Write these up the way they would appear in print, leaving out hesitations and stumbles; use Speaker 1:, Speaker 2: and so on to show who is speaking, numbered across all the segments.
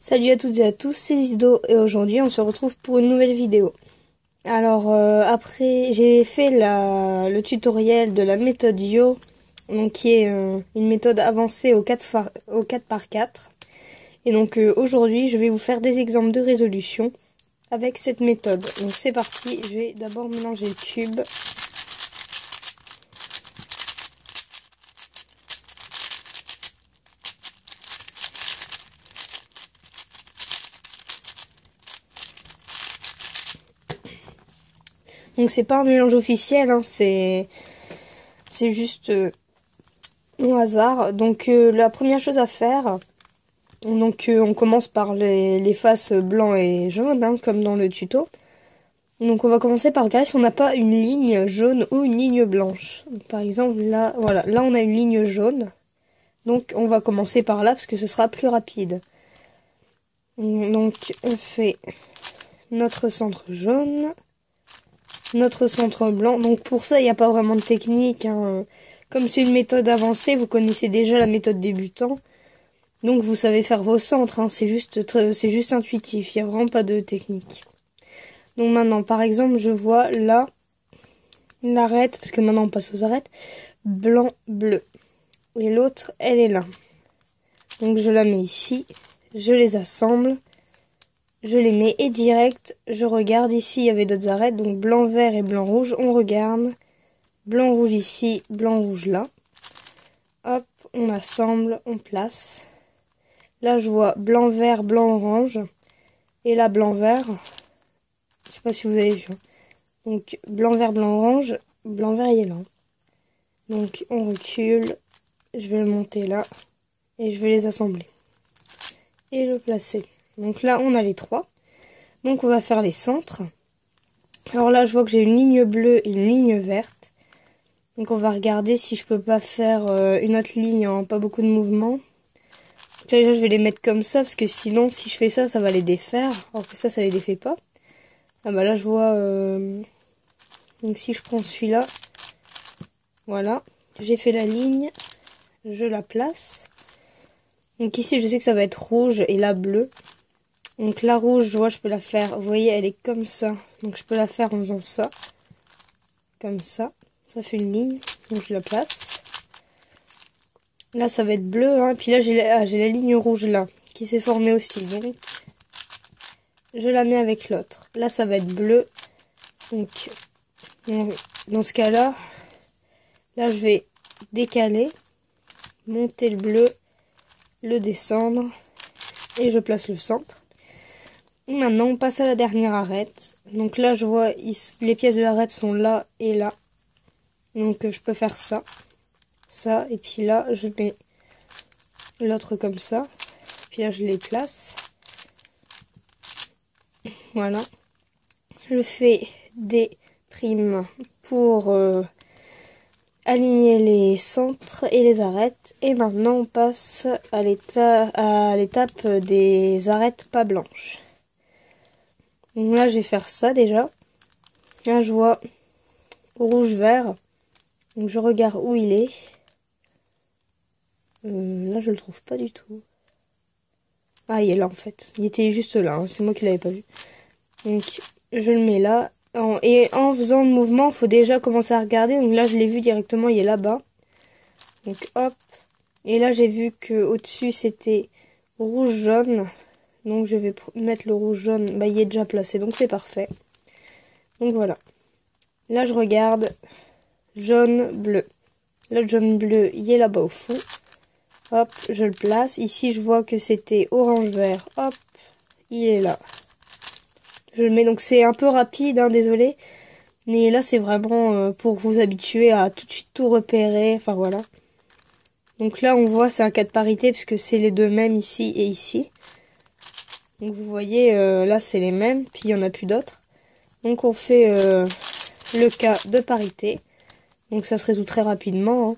Speaker 1: Salut à toutes et à tous, c'est Isdo et aujourd'hui on se retrouve pour une nouvelle vidéo. Alors après j'ai fait le tutoriel de la méthode Yo, donc qui est une méthode avancée au 4x4. Et donc aujourd'hui je vais vous faire des exemples de résolution avec cette méthode. Donc c'est parti, je vais d'abord mélanger le cube. Donc c'est pas un mélange officiel, hein, c'est juste au hasard. Donc la première chose à faire, donc on commence par les faces blanc et jaune, hein, comme dans le tuto. Donc on va commencer par regarder si on n'a pas une ligne jaune ou une ligne blanche. Donc, par exemple là, voilà, là on a une ligne jaune. Donc on va commencer par là parce que ce sera plus rapide. Donc on fait notre centre jaune, notre centre blanc. Donc pour ça il n'y a pas vraiment de technique, hein. Comme c'est une méthode avancée, vous connaissez déjà la méthode débutant. Donc vous savez faire vos centres, hein. C'est juste intuitif, il n'y a vraiment pas de technique. Donc maintenant, par exemple, je vois là l'arête, parce que maintenant on passe aux arêtes, blanc, bleu. Et l'autre, elle est là. Donc je la mets ici, je les assemble, je les mets et direct, je regarde ici, il y avait d'autres arêtes, donc blanc, vert et blanc, rouge, on regarde. Blanc, rouge ici, blanc, rouge là. Hop, on assemble, on place. Là, je vois blanc, vert, blanc, orange. Et là, blanc, vert. Je sais pas si vous avez vu. Donc, blanc, vert, blanc, orange. Blanc, vert, il est là. Donc, on recule. Je vais le monter là. Et je vais les assembler. Et le placer. Donc là, on a les trois. Donc, on va faire les centres. Alors là, je vois que j'ai une ligne bleue et une ligne verte. Donc, on va regarder si je peux pas faire une autre ligne en pas beaucoup de mouvements. Donc là, déjà, je vais les mettre comme ça, parce que sinon, si je fais ça, ça va les défaire. Alors que ça les défait pas. Ah bah là, je vois... Donc si je prends celui-là, voilà, j'ai fait la ligne, je la place. Donc ici, je sais que ça va être rouge et là, bleu. Donc la rouge, je vois, je peux la faire, vous voyez, elle est comme ça. Donc je peux la faire en faisant ça, comme ça. Ça fait une ligne, donc je la place. Là, ça va être bleu, hein. Puis là, j'ai la ligne rouge là, qui s'est formée aussi. Donc, je la mets avec l'autre. Là, ça va être bleu. Donc, dans ce cas-là, là, je vais décaler, monter le bleu, le descendre, et je place le centre. Et maintenant, on passe à la dernière arête. Donc là, je vois, les pièces de l'arête sont là et là. Donc, je peux faire ça, ça, et puis là, je mets l'autre comme ça. Puis là, je les place. Voilà. Je fais des primes pour aligner les centres et les arêtes. Et maintenant, on passe à l'étape des arêtes pas blanches. Donc là, je vais faire ça déjà. Là, je vois rouge-vert. Donc, je regarde où il est. Là, je le trouve pas du tout. Ah, il est là, en fait. Il était juste là, hein. C'est moi qui l'avais pas vu. Donc, je le mets là. Et en faisant le mouvement, il faut déjà commencer à regarder. Donc là, je l'ai vu directement, il est là-bas. Donc, hop. Et là, j'ai vu que au-dessus, c'était rouge-jaune. Donc, je vais mettre le rouge-jaune. Bah, il est déjà placé, donc c'est parfait. Donc, voilà. Là, je regarde jaune-bleu. Là, le jaune-bleu, il est là-bas au fond. Hop, je le place. Ici, je vois que c'était orange-vert. Hop, il est là. Je le mets, donc c'est un peu rapide, hein, désolé. Mais là, c'est vraiment pour vous habituer à tout de suite tout repérer. Enfin, voilà. Donc là, on voit, c'est un cas de parité, puisque c'est les deux mêmes ici et ici. Donc vous voyez, là, c'est les mêmes, puis il n'y en a plus d'autres. Donc on fait le cas de parité. Donc ça se résout très rapidement, hein.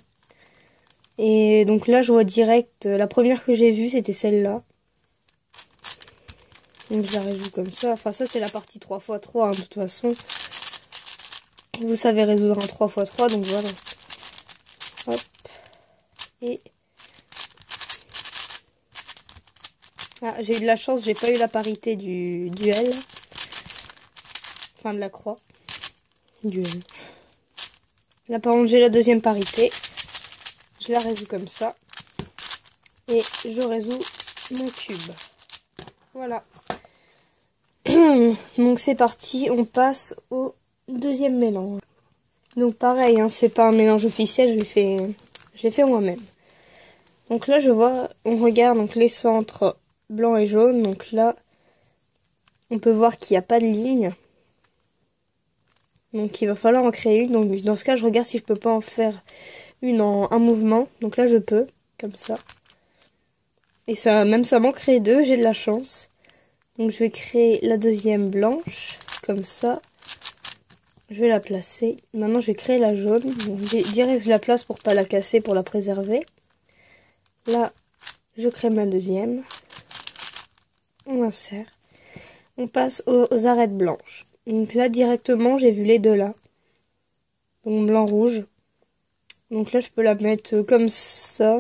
Speaker 1: Et donc là, je vois direct, la première que j'ai vue, c'était celle-là. Donc je la réjoue comme ça. Enfin, ça, c'est la partie 3x3, hein, de toute façon. Vous savez résoudre un 3x3, donc voilà. Hop. Et Ah, j'ai eu de la chance, j'ai pas eu la parité du L. Enfin, de la croix. Du L. Là, par contre, j'ai la deuxième parité. Je la résous comme ça. Et je résous mon cube. Voilà. Donc, c'est parti. On passe au deuxième mélange. Donc, pareil, hein, c'est pas un mélange officiel. Je l'ai fait moi-même. Donc là, je vois, on regarde donc les centres blanc et jaune. Donc là, on peut voir qu'il n'y a pas de ligne. Donc il va falloir en créer une. Donc dans ce cas, je regarde si je peux pas en faire une en un mouvement. Donc là, je peux, comme ça. Et ça, même ça m'en crée deux, j'ai de la chance. Donc je vais créer la deuxième blanche, comme ça. Je vais la placer. Maintenant, je vais créer la jaune. Donc, direct, je la place pour pas la casser, pour la préserver. Là, je crée ma deuxième. On insère. On passe aux arêtes blanches. Donc là, directement, j'ai vu les deux là. Donc blanc-rouge. Donc là, je peux la mettre comme ça.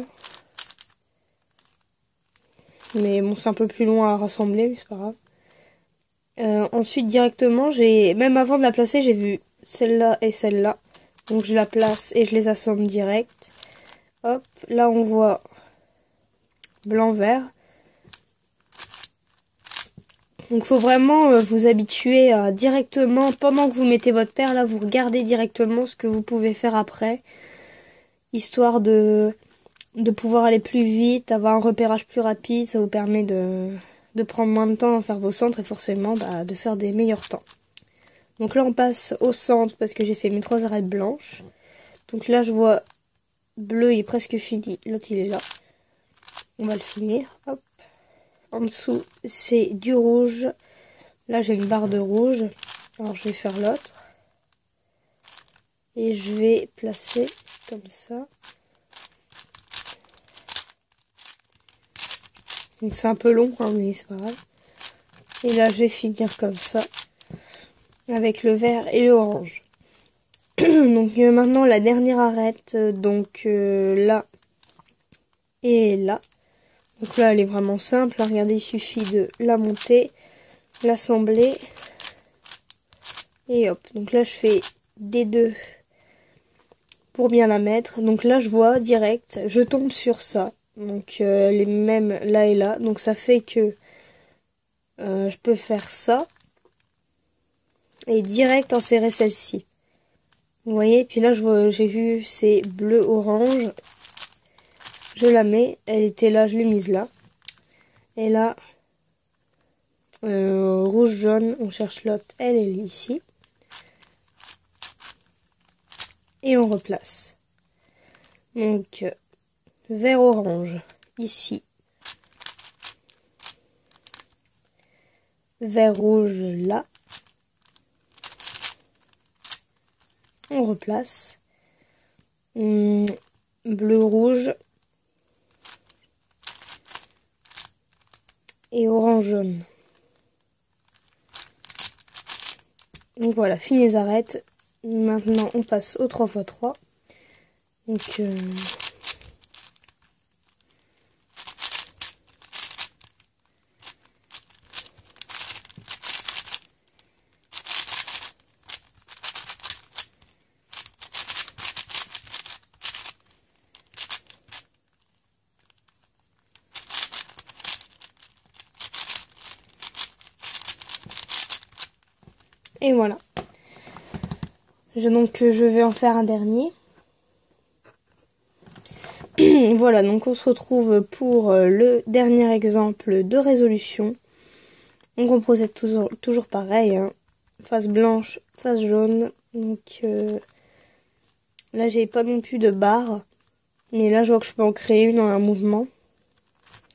Speaker 1: Mais bon, c'est un peu plus long à rassembler, mais c'est pas grave. Ensuite, directement, même avant de la placer, j'ai vu celle-là et celle-là. Donc je la place et je les assemble direct. Hop, là on voit blanc-vert. Donc il faut vraiment vous habituer à directement, pendant que vous mettez votre paire, là vous regardez directement ce que vous pouvez faire après. Histoire de pouvoir aller plus vite, avoir un repérage plus rapide, ça vous permet de prendre moins de temps à faire vos centres et forcément de faire des meilleurs temps. Donc là on passe au centre parce que j'ai fait mes 3 arêtes blanches. Donc là je vois bleu, il est presque fini, l'autre il est là. On va le finir, hop. En dessous, c'est du rouge. Là, j'ai une barre de rouge. Alors, je vais faire l'autre. Et je vais placer comme ça. Donc, c'est un peu long, hein, mais c'est pas grave. Et là, je vais finir comme ça. Avec le vert et l'orange. Donc, maintenant, la dernière arête. Donc, là et là. Donc là, elle est vraiment simple. Regardez, il suffit de la monter, l'assembler. Et hop. Donc là, je fais des deux pour bien la mettre. Donc là, je vois direct, je tombe sur ça. Donc les mêmes là et là. Donc ça fait que je peux faire ça. Et direct insérer celle-ci. Vous voyez, puis là, j'ai vu, c'est bleu-orange. Je la mets. Elle était là, je l'ai mise là. Et là, rouge-jaune, on cherche l'autre, elle est ici. Et on replace. Donc, vert-orange, ici. Vert-rouge, là. On replace. Bleu-rouge. Et orange-jaune. Donc voilà, fini les arêtes. Maintenant, on passe au 3x3. Donc, et voilà. Je vais en faire un dernier. Voilà, donc on se retrouve pour le dernier exemple de résolution. Donc on procède toujours pareil, hein. Face blanche, face jaune. Donc là j'ai pas non plus de barre. Mais là je vois que je peux en créer une en un mouvement.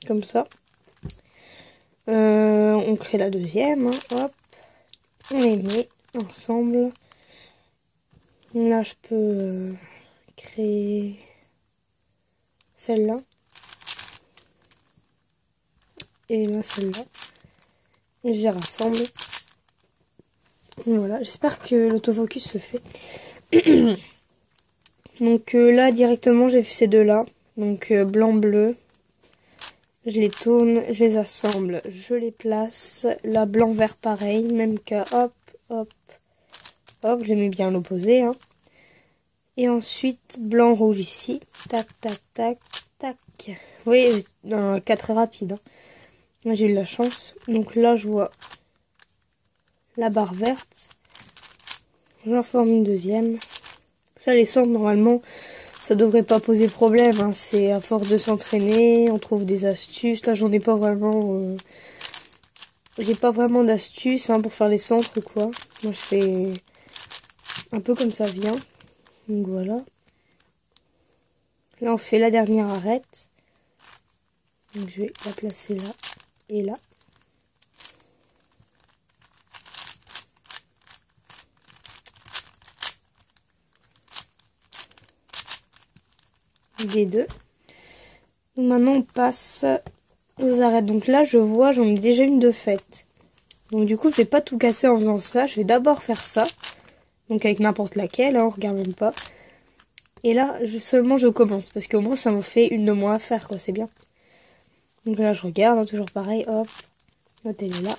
Speaker 1: Comme ça. On crée la deuxième, hein, hop. On les met ensemble. Là je peux créer celle-là. Et là celle-là. Et je les rassemble. Voilà, j'espère que l'autofocus se fait. Donc là directement j'ai fait ces deux là. Donc blanc-bleu. Je les tourne, je les assemble, je les place. Là, blanc, vert, pareil. Même cas, hop, hop, hop. Je les mets bien à l'opposé. Hein. Et ensuite, blanc, rouge ici. Tac, tac, tac, tac. Vous voyez, un 4 très rapide. Hein. J'ai eu de la chance. Donc là, je vois la barre verte. J'en forme une deuxième. Ça, les centres, normalement, ça devrait pas poser problème. Hein. C'est à force de s'entraîner, on trouve des astuces. Là, j'en ai pas vraiment... J'ai pas vraiment d'astuces pour faire les centres ou quoi. Moi, je fais un peu comme ça vient. Donc voilà. Là, on fait la dernière arête. Donc je vais la placer là et là. Des deux. Donc maintenant, on passe aux arêtes. Donc là, je vois, j'en ai déjà une de faite. Donc du coup, je vais pas tout casser en faisant ça. Je vais d'abord faire ça. Donc avec n'importe laquelle, hein, on regarde même pas. Et là, seulement je commence. Parce qu'au moins, ça me fait une de moins à faire, quoi. C'est bien. Donc là, je regarde, hein, toujours pareil. Hop. L'autre, elle est là.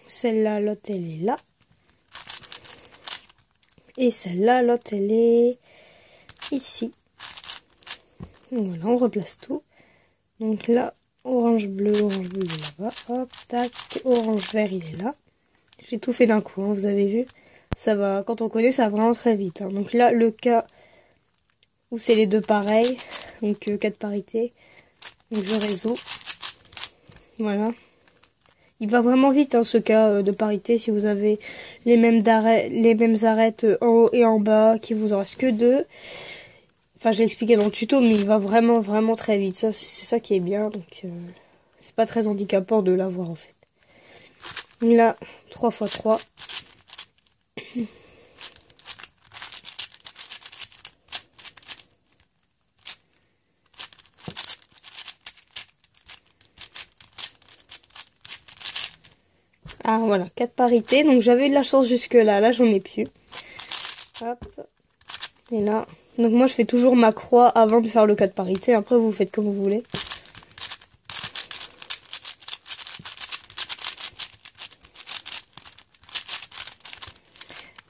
Speaker 1: Celle-là, l'autre, elle est là. Et celle-là, l'autre, elle est ici. Donc voilà, on replace tout. Donc là, orange, bleu, il est là-bas. Hop, tac. Orange, vert, il est là. J'ai tout fait d'un coup, hein, vous avez vu. Ça va, quand on connaît, ça va vraiment très vite. Hein. Donc là, le cas où c'est les deux pareils. Donc 4 parités. Donc je résous. Voilà. Il va vraiment vite, hein, ce cas de parité. Si vous avez les mêmes arêtes en haut et en bas, qu'il vous en reste que 2. Enfin, je l'ai expliqué dans le tuto, mais il va vraiment, vraiment très vite. Ça, c'est ça qui est bien. Donc, c'est pas très handicapant de l'avoir, en fait. Là, 3 x 3. Ah, voilà, 4 parités. Donc, j'avais eu de la chance jusque-là. Là, j'en ai plus. Hop. Et là. Donc, moi, je fais toujours ma croix avant de faire le 4 parités. Après, vous faites comme vous voulez.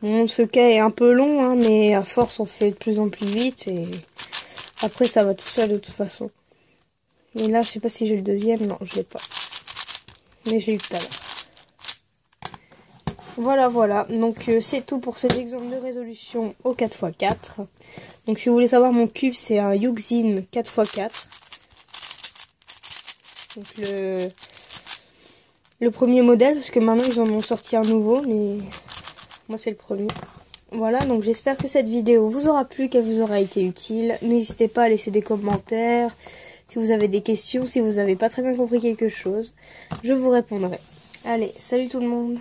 Speaker 1: Bon, ce cas est un peu long, hein, mais à force, on fait de plus en plus vite. Et après, ça va tout seul de toute façon. Et là, je sais pas si j'ai le deuxième. Non, je l'ai pas. Mais je l'ai eu tout à l'heure. Voilà, voilà. Donc, c'est tout pour cet exemple de résolution au 4x4. Donc, si vous voulez savoir, mon cube, c'est un Yuxin 4x4. Donc, le premier modèle, parce que maintenant, ils en ont sorti un nouveau, mais moi, c'est le premier. Voilà, donc j'espère que cette vidéo vous aura plu, qu'elle vous aura été utile. N'hésitez pas à laisser des commentaires, si vous avez des questions, si vous n'avez pas très bien compris quelque chose, je vous répondrai. Allez, salut tout le monde!